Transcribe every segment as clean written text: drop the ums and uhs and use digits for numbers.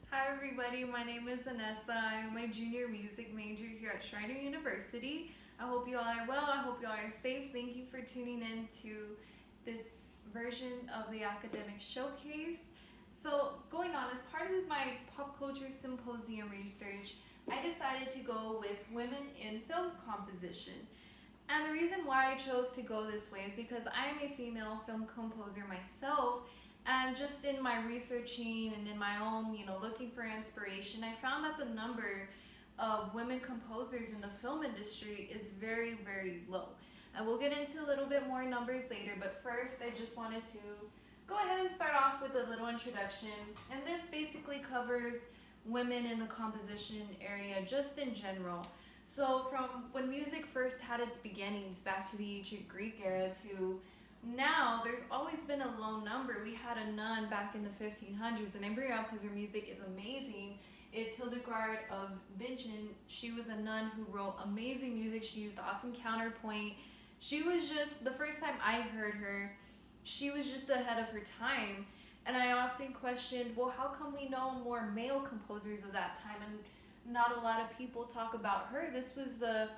Hi everybody, my name is Anessa. I'm a junior music major here at Schreiner University. I hope you all are well. I hope you all are safe. Thank you for tuning in to this version of the academic showcase. So, going on, as part of my pop culture symposium research, I decided to go with women in film composition. And the reason why I chose to go this way is because I am a female film composer myself, and just in my researching and in my own, looking for inspiration, I found that the number of women composers in the film industry is very, very low. And we'll get into a little bit more numbers later, but first I just wanted to go ahead and start off with a little introduction. And this basically covers women in the composition area just in general. So from when music first had its beginnings back to the ancient Greek era to now, there's always been a low number. We had a nun back in the 1500s, and I bring her up because her music is amazing. It's Hildegard of Bingen. She was a nun who wrote amazing music. She used awesome counterpoint. She was just, the first time I heard her, she was just ahead of her time. And I often questioned, well, how come we know more male composers of that time and not a lot of people talk about her? This was the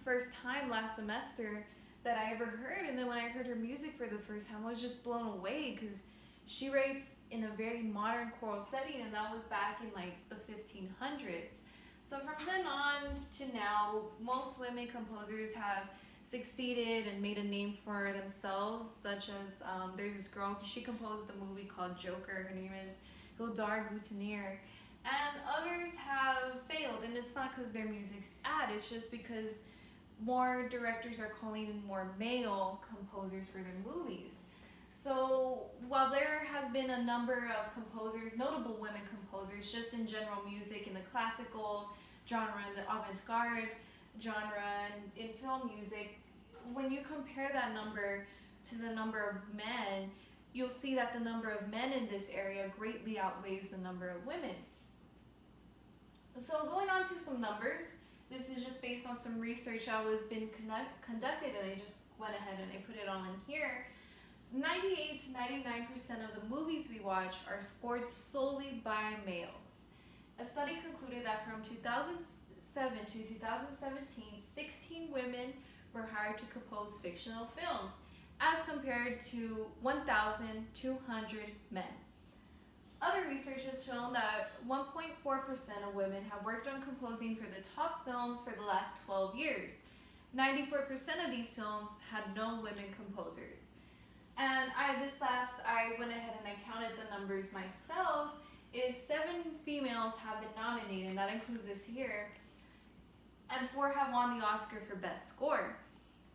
first time last semester that I ever heard, and then when I heard her music for the first time, I was just blown away because she writes in a very modern choral setting, and that was back in like the 1500s. So from then on to now, most women composers have succeeded and made a name for themselves, such as there's this girl, she composed a movie called Joker. Her name is Hildar Gutinier. And others have failed, and it's not because their music's bad, it's just because more directors are calling in more male composers for their movies. So while there has been a number of composers, notable women composers, just in general music, in the classical genre, in the avant-garde genre, and in film music, when you compare that number to the number of men, you'll see that the number of men in this area greatly outweighs the number of women. So going on to some numbers, this is just based on some research that was been conducted, and I just went ahead and I put it on in here. 98 to 99% of the movies we watch are scored solely by males. A study concluded that from 2007 to 2017, 16 women were hired to compose fictional films, as compared to 1,200 men. Other research has shown that 1.4% of women have worked on composing for the top films for the last 12 years. 94% of these films had no women composers. And I went ahead and I counted the numbers myself, is 7 females have been nominated, and that includes this year, and 4 have won the Oscar for Best Score.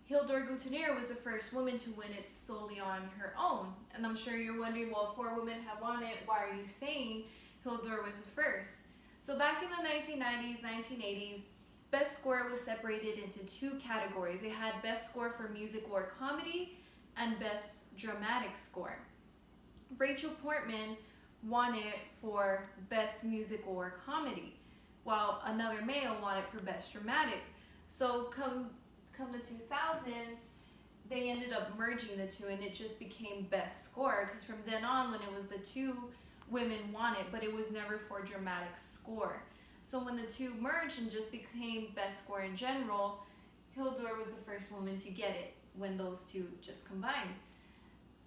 Hildur Gutinier was the first woman to win it solely on her own. And I'm sure you're wondering, well, if 4 women have won it, why are you saying Hildur was the first? So back in the 1990s, 1980s, Best Score was separated into 2 categories. It had Best Score for Music or Comedy and Best Dramatic Score. Rachel Portman won it for Best Music or Comedy, while another male won it for Best Dramatic. So come the 2000s, they ended up merging the 2, and it just became Best Score, because from then on, when it was the 2 women won it, but it was never for dramatic score. So when the 2 merged and just became Best Score in general, Hildur was the first woman to get it when those 2 just combined.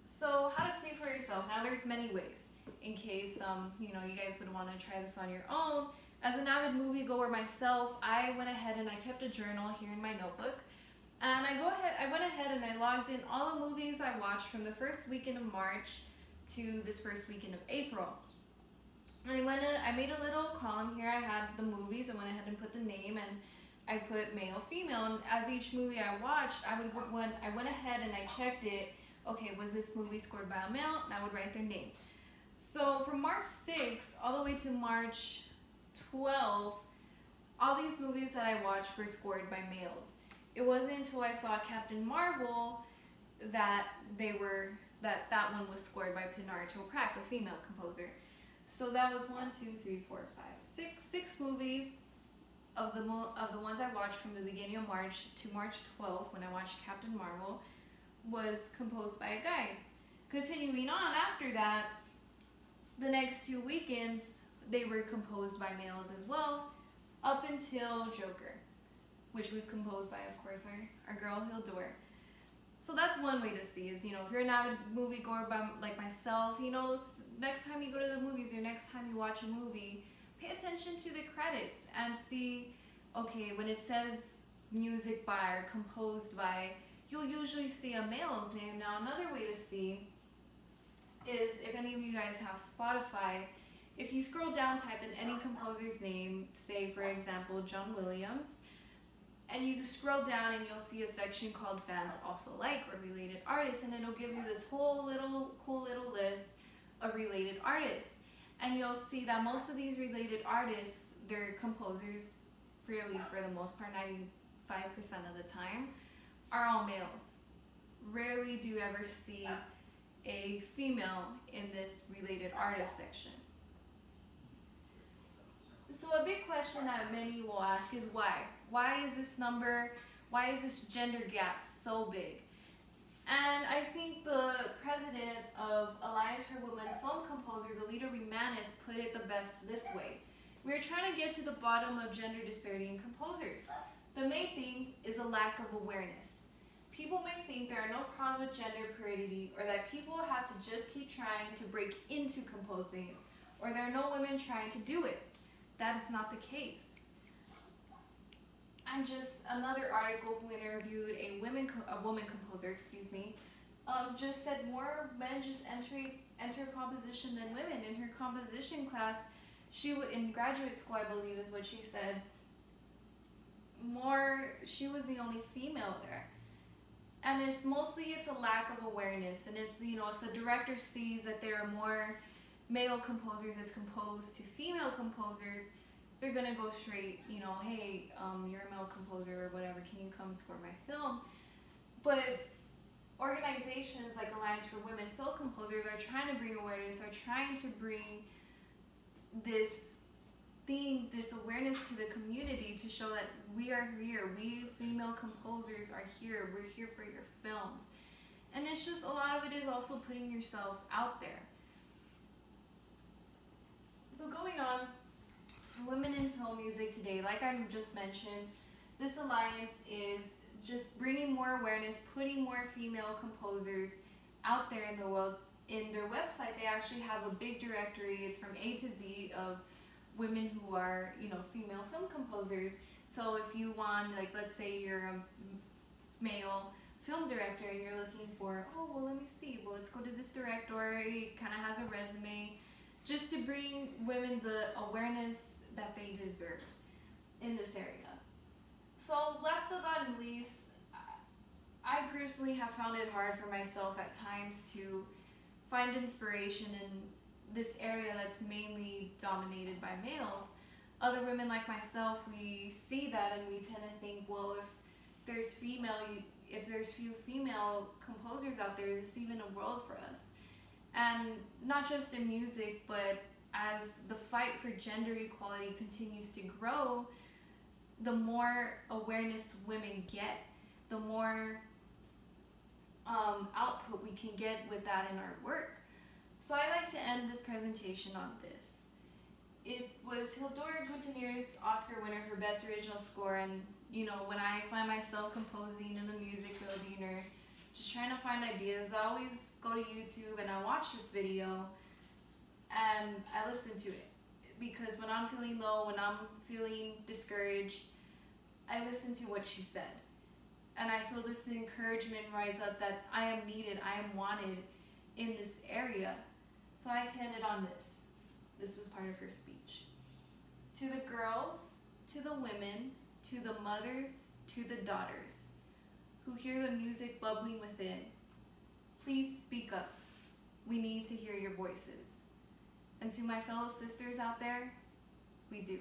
So how to see for yourself? Now there's many ways, in case you guys would want to try this on your own. As an avid moviegoer myself, I went ahead and I kept a journal here in my notebook. And I went ahead and I logged in all the movies I watched from the first weekend of March to this first weekend of April. And I made a little column here. I had the movies. I went ahead and put the name, and I put male, female. And as each movie I watched, I went ahead and I checked it. Okay, was this movie scored by a male? And I would write their name. So from March 6th all the way to March 12th, all these movies that I watched were scored by males. It wasn't until I saw Captain Marvel that that one was scored by Pinar Toprak, a female composer. So that was 6 movies of the ones I watched from the beginning of March to March 12th, when I watched Captain Marvel, was composed by a guy. Continuing on after that, the next 2 weekends, they were composed by males as well, up until Joker, which was composed by, of course, our girl Hildur. So that's one way to see is, if you're an avid moviegoer like myself, next time you go to the movies or next time you watch a movie, pay attention to the credits and see, okay, when it says music by or composed by, you'll usually see a male's name. Now, another way to see is if any of you guys have Spotify, if you scroll down, type in any composer's name, say, for example, John Williams, and you scroll down and you'll see a section called Fans Also Like or Related Artists, and it'll give you this whole cool little list of related artists. And you'll see that most of these related artists, their composers, really for the most part, 95% of the time, are all males. Rarely do you ever see a female in this related artist section. So a big question that many will ask is why? Why is this gender gap so big? And I think the president of Alliance for Women Film Composers, Alida Remanis, put it the best this way. We're trying to get to the bottom of gender disparity in composers. The main thing is a lack of awareness. People may think there are no problems with gender parity, or that people have to just keep trying to break into composing, or there are no women trying to do it. That is not the case. And just another article who interviewed a woman composer, just said more men just enter composition than women. In her composition class, in graduate school, I believe is what she said, she was the only female there. And it's a lack of awareness. And it's, if the director sees that there are more male composers as composed to female composers, they're gonna go straight, hey, you're a male composer or whatever, can you come score my film? But organizations like Alliance for Women Film Composers are trying to bring awareness, are trying to bring this awareness to the community to show that we are here, we female composers are here, we're here for your films. And it's just, a lot of it is also putting yourself out there. So going on, women in film music today, like I just mentioned, this alliance is just bringing more awareness, putting more female composers out there in the world. In their website, they actually have a big directory. It's from A to Z of women who are, female film composers. So if you want, let's say you're a male film director and you're looking for, let me see, let's go to this director, he kind of has a resume, just to bring women the awareness that they deserve in this area. So last but not least, I personally have found it hard for myself at times to find inspiration in this area that's mainly dominated by males. Other women like myself, we see that and we tend to think, if there's few female composers out there, is this even a world for us? And not just in music, but as the fight for gender equality continues to grow, the more awareness women get, the more output we can get with that in our work. So I like to end this presentation on this. It was Hildur Guðnadóttir's Oscar winner for Best Original Score, and when I find myself composing in the music field or just trying to find ideas, I always go to YouTube and I watch this video and I listen to it, because when I'm feeling low, when I'm feeling discouraged, I listen to what she said, and I feel this encouragement rise up that I am needed, I am wanted in this area. So I ended on this. This was part of her speech. To the girls, to the women, to the mothers, to the daughters who hear the music bubbling within, please speak up. We need to hear your voices. And to my fellow sisters out there, we do.